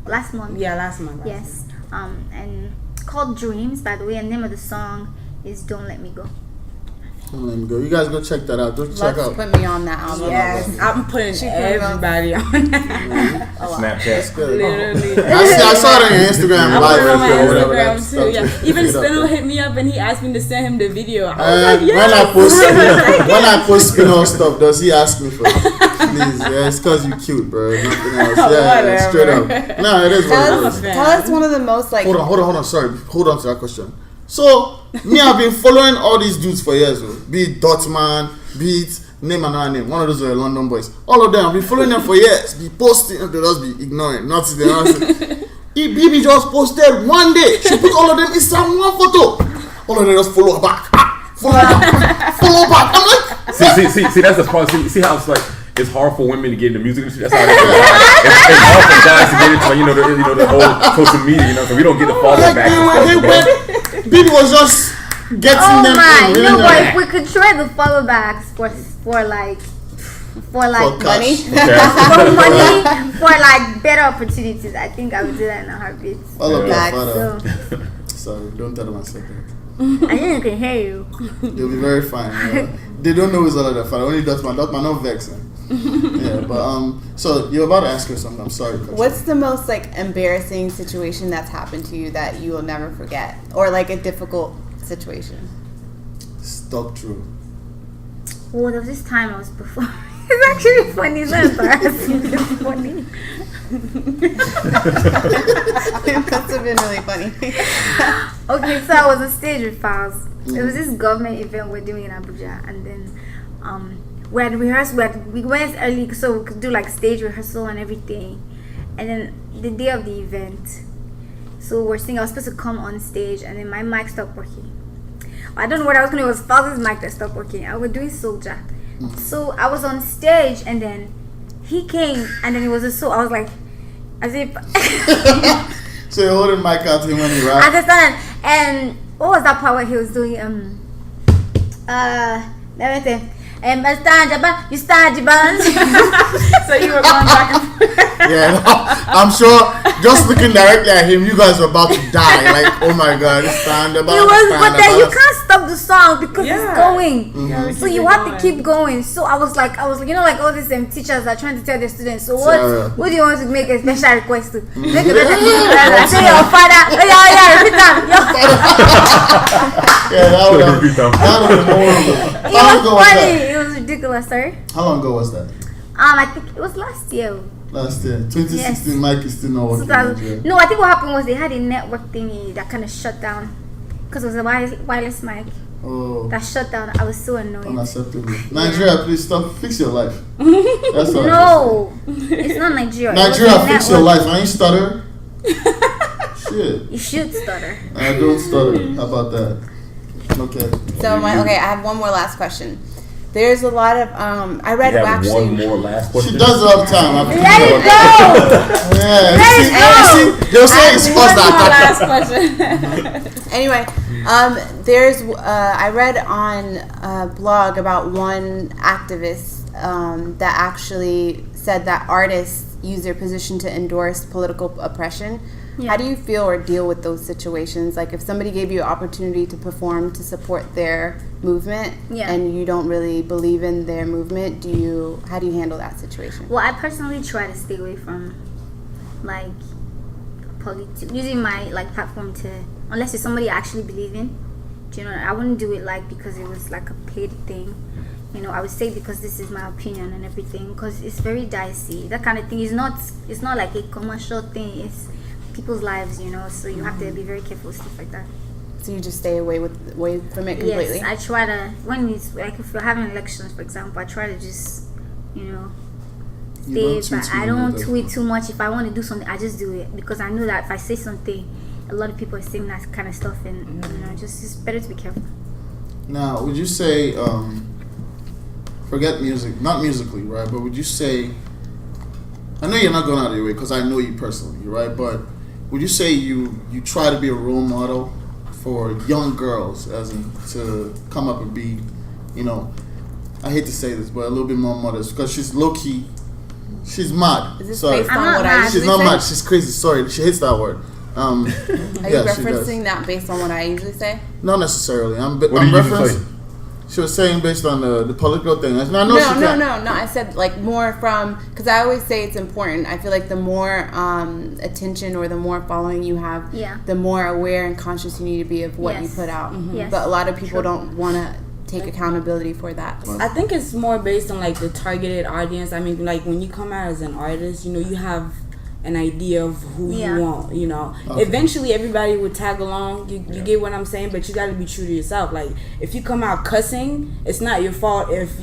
last month. Yeah, last month. Yes. And called Dreams, by the way, and the name of the song is Don't Let Me Go. Don't let me go. You guys go check that out. Go check Let's out. put me on that album. Yes, I'm putting everybody on that. Snapchat. Literally. I saw it on your Instagram I live put it on my or whatever. Instagram too. Yeah. Even Spinel hit me up and he asked me to send him the video. I was like, When yes. I post Spinel stuff, does he ask me for it? Please, yeah, it's because you cute, bro. Nothing else. Yeah, Whatever. straight up. No, it is what it is. Tell us one of the most like. Hold on. Sorry, hold on to that question. So, I've been following all these dudes for years, bro. Be it Dotman, be it name another name. One of those are London boys. All of them, I've been following them for years. Be posting, they'll just be ignoring. Nothing. BB just posted one day. She put all of them in some one photo. All of them just follow her back. Follow back. I'm like, See, that's the part. See how it's like. It's hard for women to get into music industry. That's how it is. It's hard for guys to get into the whole social media. So we don't get the follow back. BB was just getting them in. But if we could try the follow backs for like money. for money, for like better opportunities, I think I would do that in a heartbeat. Follow back. So, Sorry, don't tell them I said that. I didn't can hear you. They'll be very fine. They don't know who's all of that. Only Dotman. Dotman, not vexing. Yeah, but so you're about to ask her something. I'm sorry. What's the most like embarrassing situation that's happened to you that you will never forget, or like a difficult situation? Stuck through. Well, there was this time I was performing. It's actually funny. It's not embarrassing. It's funny. It must have been really funny. Okay, so I was on stage with Files. It was this government event we're doing in Abuja, and then we had rehearsed. We went early so we could do like stage rehearsal and everything. And then the day of the event, so we're singing. I was supposed to come on stage, and then my mic stopped working. I don't know what I was going to do. It was Files' mic that stopped working. I was doing Soldier. So I was on stage, and then he came, and then it was a I was like, as if. So you're holding mic out to him when he I raps? understand. And what was that part where he was doing? Everything. You stand your band. So you were going back and forth. Yeah, no, I'm sure. Just looking directly at him, you guys were about to die. Like, oh my god, stand about. But then you can't stop the song because it's going. Yeah, So you have to keep going. So I was like, you know, like all these teachers are trying to tell their students. So what do you want to make a special request to? Make a I say your father. Oh yeah, repeat that. Yeah, that would have been horrible. It was funny. It was ridiculous, sorry. How long ago was that? I think it was last year. Last year, 2016. Yes. Mike is still not working. No, I think what happened was they had a network thingy that kind of shut down because it was a wireless mic that shut down. I was so annoyed. Unacceptable. Nigeria, please stop. Fix your life. That's all. No, it's not Nigeria. Nigeria, fix your life. I ain't stutter. Shit. You should stutter. I don't stutter. How about that? Okay. So I have one more last question. There's a lot of I read You have actually. one more last question. She does it all the time. Let it go. Yeah. Let it go. They'll say it's us that Last question. Anyway, there's I read on a blog about one activist that actually said that artists use their position to endorse political oppression. Yeah. How do you feel or deal with those situations? Like if somebody gave you an opportunity to perform to support their movement and you don't really believe in their movement, how do you handle that situation? Well, I personally try to stay away from like using my like platform to, unless it's somebody I actually believe in. Do you know? I wouldn't do it like because it was like a paid thing. You know, I would say because this is my opinion and everything, because it's very dicey. That kind of thing is not. It's not like a commercial thing. It's people's lives, you know. So you have to be very careful with stuff like that. So you just stay away from it completely? Yes, I try to. When it's like if we're having elections, for example, I try to just, stay. But I don't tweet too much. If I want to do something, I just do it because I know that if I say something, a lot of people are saying that kind of stuff, and it's better to be careful. Now, would you say, forget music, not musically, right? But would you say, I know you're not going out of your way because I know you personally, right? But would you say you try to be a role model for young girls, as in to come up and be, I hate to say this, but a little bit more modest because she's low key, she's mad. Is this Sorry. based on what I usually She's not say? mad. She's crazy. Sorry, she hates that word. Are you referencing that based on what I usually say? Not necessarily. I'm What do you usually referencing. say? She was saying based on the political thing. No. I said like more from, because I always say it's important. I feel like the more attention or the more following you have, the more aware and conscious you need to be of what you put out. Mm-hmm. Yes. But a lot of people don't want to take accountability for that. I think it's more based on like the targeted audience. I mean, like when you come out as an artist, you have an idea of who you want, Okay. Eventually everybody would tag along. You get what I'm saying? But you got to be true to yourself. Like if you come out cussing, it's not your fault if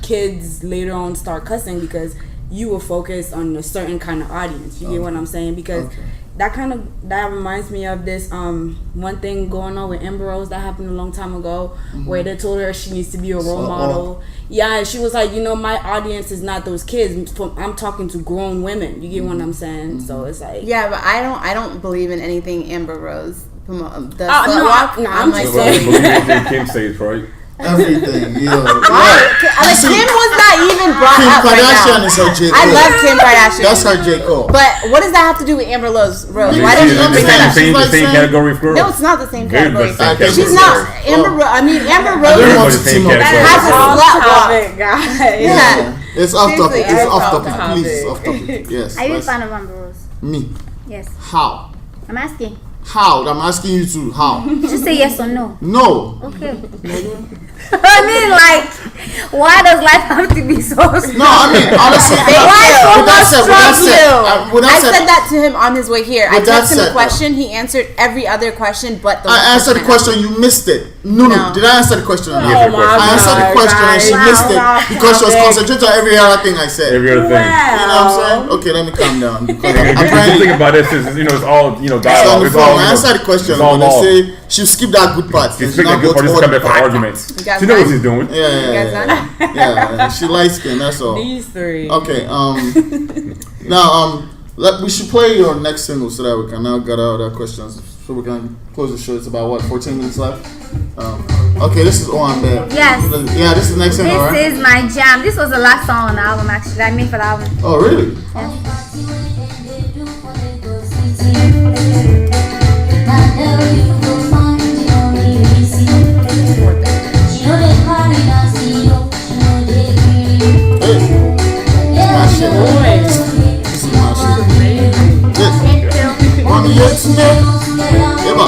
kids later on start cussing because you were focused on a certain kind of audience. You get what I'm saying? Because that reminds me of this one thing going on with Amber Rose that happened a long time ago, where they told her she needs to be a role model. Yeah, and she was like, my audience is not those kids. I'm talking to grown women. You get what I'm saying? So it's like, yeah, but I don't believe in anything Amber Rose promote. I'm just saying. Believe anything Kim says, right? Everything, Kim was not even brought Kim up. Kardashian right now. is her J. Cole. I love Kim Kardashian. That's her J. Cole. But what does that have to do with Amber Rose? Why Is didn't you bring that up? the same category of girls? No, it's not the same Very category. much the same category. She's not Amber Rose. I mean, Amber Rose Very much the same category. has a slut walk. guys. Yeah. It's off topic. Seriously, It's it's off off topic. topic. Please, it's off topic. Yes. Are you a let's- fan of Amber Rose? Me. Yes. How? I'm asking. How? I'm asking you to. How? Just say yes or no. No. Okay. I mean, like, why does life have to be so strong? No, I mean, honestly. I said that to him on his way here. I With that asked him a said, question. He answered every other question but the one I answered the question. You missed it. No. Did I answer the question? Or not? Yeah, my I answered the question and she guys. missed it Wow. because she was concentrating on every other thing I said. Every other thing. You know what I'm saying? Okay, let me calm down. Because The good apparently, thing about this is, it's all, it's on dialogue. the It's all, phone. I answered the question. it's all When they law. say she'll skip that good part. He's She'll picking a not good go part, to just all come the back for part. arguments. You guys She knows what done? he's doing. Yeah. She light skin. That's all. These three. Okay. Now we should play your next single so that we can now get out our questions. So we can close the show. It's about what 14 minutes left. Okay, this is on there. Yes. Yeah, this is the next single, right? This is my jam. This was the last song on the album, actually, that I made for the album. Oh, really? Hey, my shit. This is my shit. This. Want me yet today? Eba.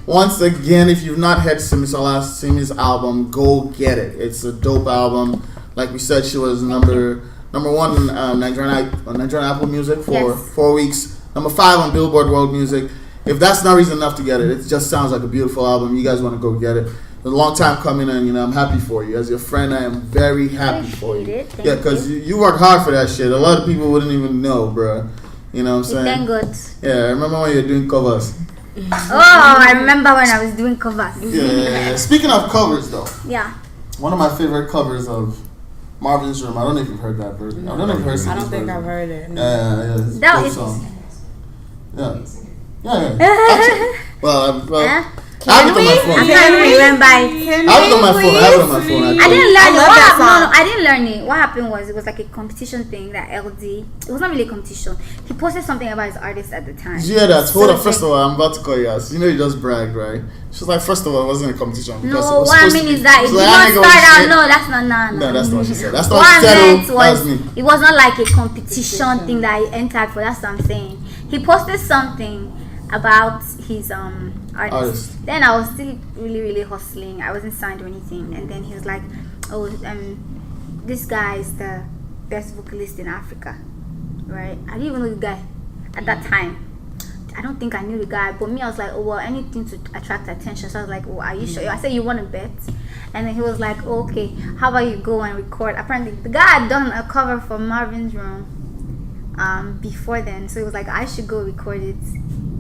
Once again, if you've not heard Simi's album, go get it. It's a dope album. Like we said, she was number one in Nigerian Apple Music for 4 weeks. Number 5 on Billboard World Music. If that's not reason enough to get it, it just sounds like a beautiful album. You guys want to go get it. It's a long time coming, and I'm happy for you. As your friend, I am very happy for you. Appreciate it. Yeah, because you work hard for that shit. A lot of people wouldn't even know, bro. You know what I'm saying? Thank God. Yeah, I remember when you were doing covers. Oh, I remember when I was doing covers. Yeah. Speaking of covers, though, Yeah. one of my favorite covers of Marvin's Room. I don't know if you've heard that version. I don't know if you've heard I don't this think version. I've heard it. No. Yeah, it's a That dope is- song. Yeah. Actually, well, Huh? I have it on my I phone. can't remember. I have it on my phone. I didn't learn it. love What that happened? song. No, I didn't learn it. What happened was it was like a competition thing that LD. It was not really a competition. He posted something about his artist at the time. Yeah, that's hold So on. First of all, I'm about to call you out. You know, you just bragged, right? She was like, first of all, it wasn't a competition. Because it No, was what I supposed mean to be. is that it She's did like, not I ain't start gonna out. say- No, that's not. No, that's not what she said. That's not What what I she said. meant That was was me. it was not like a competition thing that I entered for. That's what I'm saying. He posted something about his artist. Then I was still really hustling. I wasn't signed or anything. And then he was like, "Oh, this guy is the best vocalist in Africa, right?" I didn't even know the guy at that time. I don't think I knew the guy, but me, I was like, "Oh well, anything to attract attention." So I was like, "Oh, are you sure?" I said, "You want to bet?" And then he was like, "Oh, okay, how about you go and record?" Apparently, the guy had done a cover for Marvin's Room before then, so he was like, "I should go record it."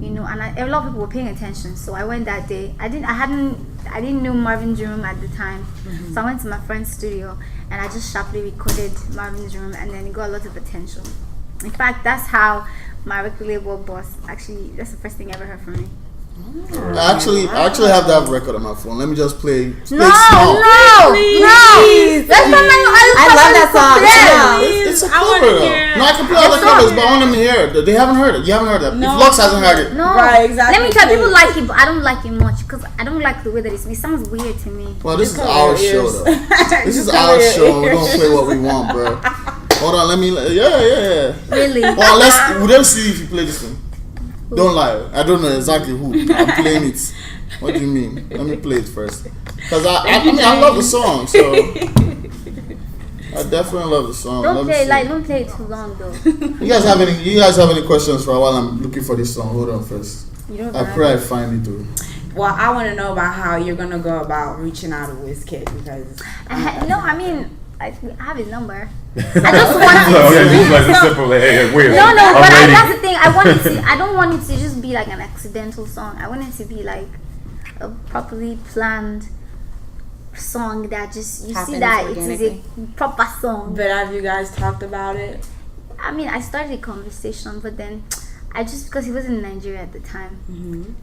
You know, and a lot of people were paying attention, so I went that day. I didn't know Marvin's Room at the time, so I went to my friend's studio and I just sharply recorded Marvin's Room, and then it got a lot of attention. In fact, that's how my record label boss that's the first thing I ever heard from me. I actually have that record on my phone. Let me just play No, small. no. That's not my. I love that song. Yeah. It's a I wanna cover. hear it. No, I can play other covers, but I want them to hear it. They haven't heard it. You haven't heard it. No. If Lux hasn't heard it. No, Right, exactly. Let me tell you, people like it, but I don't like it much because I don't like the way that it sounds weird to me. Well, this is cover our your show, ears. though. This is Just our cover your show. We ears. don't play what we want, bro. Hold on, let me. Yeah. Really? Well, let's see if you play this one. Don't lie. I don't know exactly who. I'm playing it. What do you mean? Let me play it first. Because I love the song, so I definitely love the song. Don't Let me see. don't play it too long though. You guys have any questions for while I'm looking for this song? Hold on first. You don't I pray I find it too. Well, I want to know about how you're gonna go about reaching out to WizKid because I have his number. I just want So, it. okay, just like a simple, hey, wait. No, I'm but waiting. that's the thing. I don't want it to just be like an accidental song. I want it to be like a properly planned song that just you Happens see that it is organically. a proper song. But have you guys talked about it? I mean, I started a conversation, but then I just because he was in Nigeria at the time,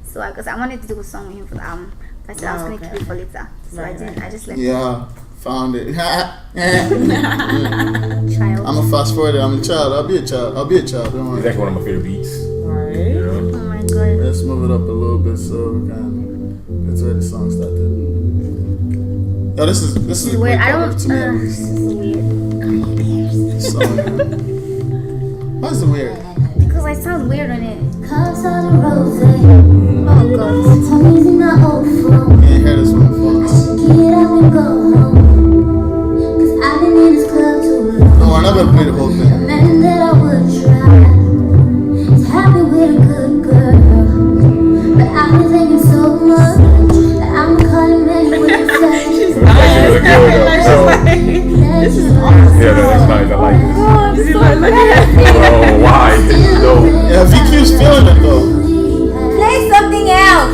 so because I wanted to do a song with him for the album, but I said I was gonna keep it for later, so I didn't. I just left. Yeah, found it. Child. I'm a fast forwarder. I'm a child. I'll be a child. Don't worry. It's actually one of my favorite beats. Alright. Yeah. Oh my god. Let's move it up a little bit so we can. That's where the song started. Yo, this is a Weird. great I cover don't. to me. At This least. is weird. So, why is it weird? Because I sound weird on it. Cups of the rose. Oh god. Tommy's in my old phone. Can't hear this one before. Get up and go home. 'Cause I've been in this club too long. No, I'm not gonna play the whole thing. Man that I would try is happy with a good girl. But I've been thinking so much that I'm calling man with a It's actually really good though. This is Yeah, that's nice. I like this. Oh, why? This is dope. Yeah, V keeps feeling it though. Play something else.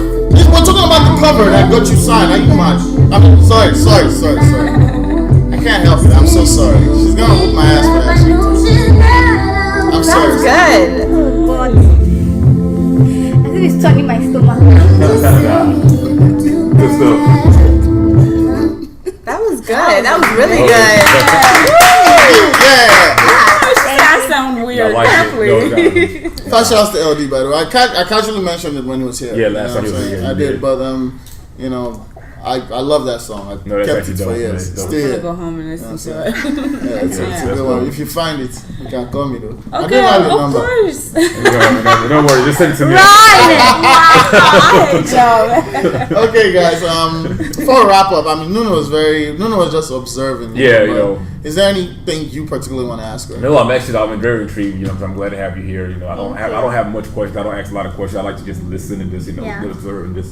We're talking about the cover that got you signed. Are you mad? I'm sorry. I can't help it. I'm so sorry. She's gonna whoop my ass for that shit. I'm sorry. Good. Oh god. I think it's turning my stomach. Good stuff. That was good. That was really good. Yeah. That sound I weird. like it. First shout out to LD, by the way. I casually mentioned it when he was here. Yeah, You last know time what he was I'm here, saying? I you did, did. but you know, I love that song. I No, that's kept actually it for dope, years. man. It's Dope. still I'm gonna here. go home and listen to it. Yeah, it's a good one. If you find it, you can call me though. I Okay, don't have your of number. course. Don't worry, just send it to me. Okay, guys. Before we wrap up, I mean, Nuno was just observing. Yeah, but you know. Is there anything you particularly want to ask her? No, I've been very intrigued. You know, 'cause I'm glad to have you here. You know, I don't have much questions. I don't ask a lot of questions. I like to just listen and just observe and just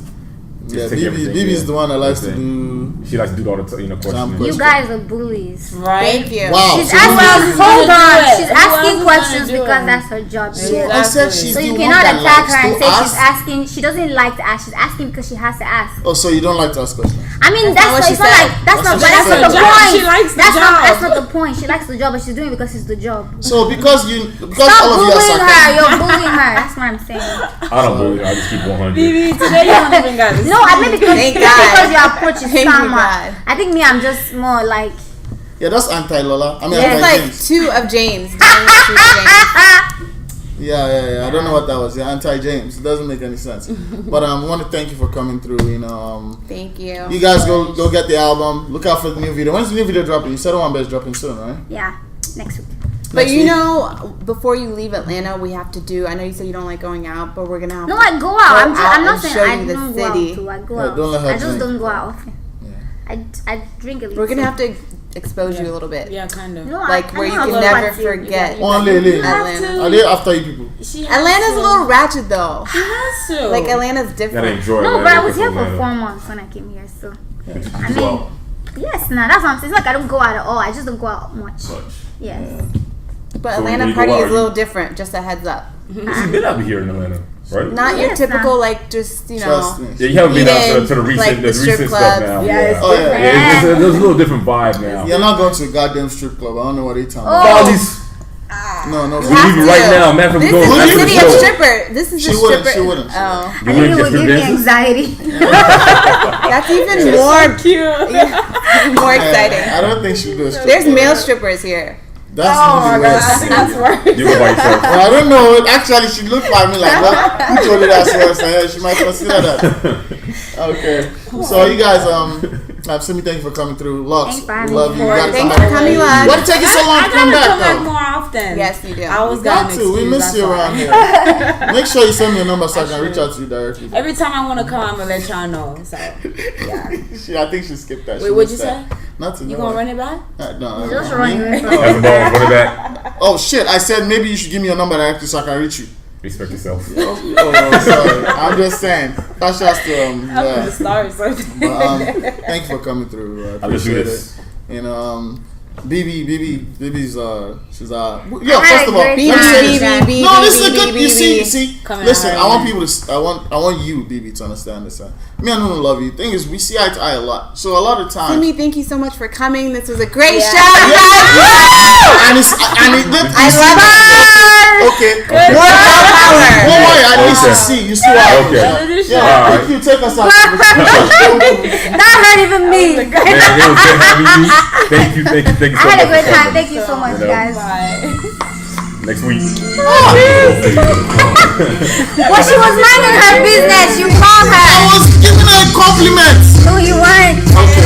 Yeah, take everything BB's in. the one that likes to Everything. do. She likes to do all the questions. You guys are bullies. Right? Thank you. Wow. She's so asking. Who Hold else on. is She's gonna do it? Who else asking is questions gonna do because it? that's her job. So I said she's So the you one cannot that attack likes her and to say she's ask. asking. She doesn't like to ask. She's asking because she has to ask. Oh, so you don't like to ask questions? I mean, That's not what it's she not said. like that's not. That's But what that's she not the said. point. She likes the That's job. not the point. She likes the job, but she's doing it because it's the job. So because Stop all of you are bullying her. sarcastic. You're bullying her. That's what I'm saying. I don't bully her. I just keep 100. BB, today you don't even got this. No, I mean because Thank God. your approach is Thank you, calmer. God. I think me, I'm just more like. Yeah, that's anti-Lola. I mean, It's like anti-James. two of James. James. Yeah. I don't know what that was. Yeah, anti-James. It doesn't make any sense. But I want to thank you for coming through. You know, Thank you. you guys go get the album. Look out for the new video. When's the new video dropping? You said one is dropping soon, right? Yeah, next week. But Next you week? know, before you leave Atlanta, we have to do. I know you said you don't like going out, but we're gonna have No, to I go out. go I'm not and saying show I you the don't go out city. too. I go Yeah, out. don't let her I just drink. don't go out often. Yeah. I drink a little. We're gonna have to expose you a little bit. Yeah, kind of. No, Like I where you know can how to never party. forget. Only Lily. Atlanta. Are they after you people? She has Atlanta's to. a little ratchet though. She has to. Like Atlanta's Gotta different. enjoy No, it. but I was here for 4 months when I came here, so I mean, yes, nah, that's what I'm saying. It's like I don't go out at all. I just don't go out much. Yes. But So when Atlanta you party go out, is a little different. Just a heads up. She's been out here in Atlanta, right? Not your Yes, typical nah. like just Trust me. Yeah, you haven't been out Eating, to the recent, like, the strip recent clubs. stuff now. Yeah, it's Oh yeah. Yeah, there's a little different vibe now. You're not going to a goddamn strip club. I don't know what they talking Oh. about. All these, No. we have leave it to. right now, man. From This going is Would the you city go? of stripper. This is She the wouldn't, stripper. she wouldn't. Oh, I think it would give me anxiety. that's even more more exciting. I don't think she does. There's male strippers here. That's Oh even my god, I worse. think that's worse. You go by yourself. Well, I don't know. Actually, she looked like me like, what? Who told you that's worse? Yeah, she might consider that. Okay. So you guys, Simi, thank you for coming through. Lux, Thanks for having we love me. you. You gotta Thanks come for back. coming, Lux. Why did it take you so long I to come gotta back, come back though? more often. Yes, you do. I always Got got an to. We excuse, miss that's you why. around here. Make sure you send me a number so I can reach out to you directly. Every time I want to come, I'm gonna let y'all know. So, yeah. I think she skipped that. Wait, She what'd you missed say? that. Nothing. You no. gonna run it back? No. Just no. run your Have the ball, run it back. Oh shit! I said maybe you should give me your number directly so I can reach you. Respect yourself. Oh, sorry. I'm just saying. That's just I'm gonna start something. But, thank you for coming through. I I'll just do appreciate this. it. You know, BB's she's I yeah. had First of a all, great let me say this. time. No, this is a good. You see. Coming Listen, hard, I want man. people to. I want you, BB, to understand this. Me and Nuno love you. Thing is, we see eye to eye a lot. So a lot of times. Simi, thank you so much for coming. This was a great Yeah. show. I love it. Okay. More power. I need to see. You see why? Okay. Yeah. If you take us out. Not hurt even me. Man, it was good having you. Thank you so much. I had a great time. Thank you so much, guys. Next week. Well, she was minding her business. You called her. I was giving her a compliment. No, you weren't. Okay.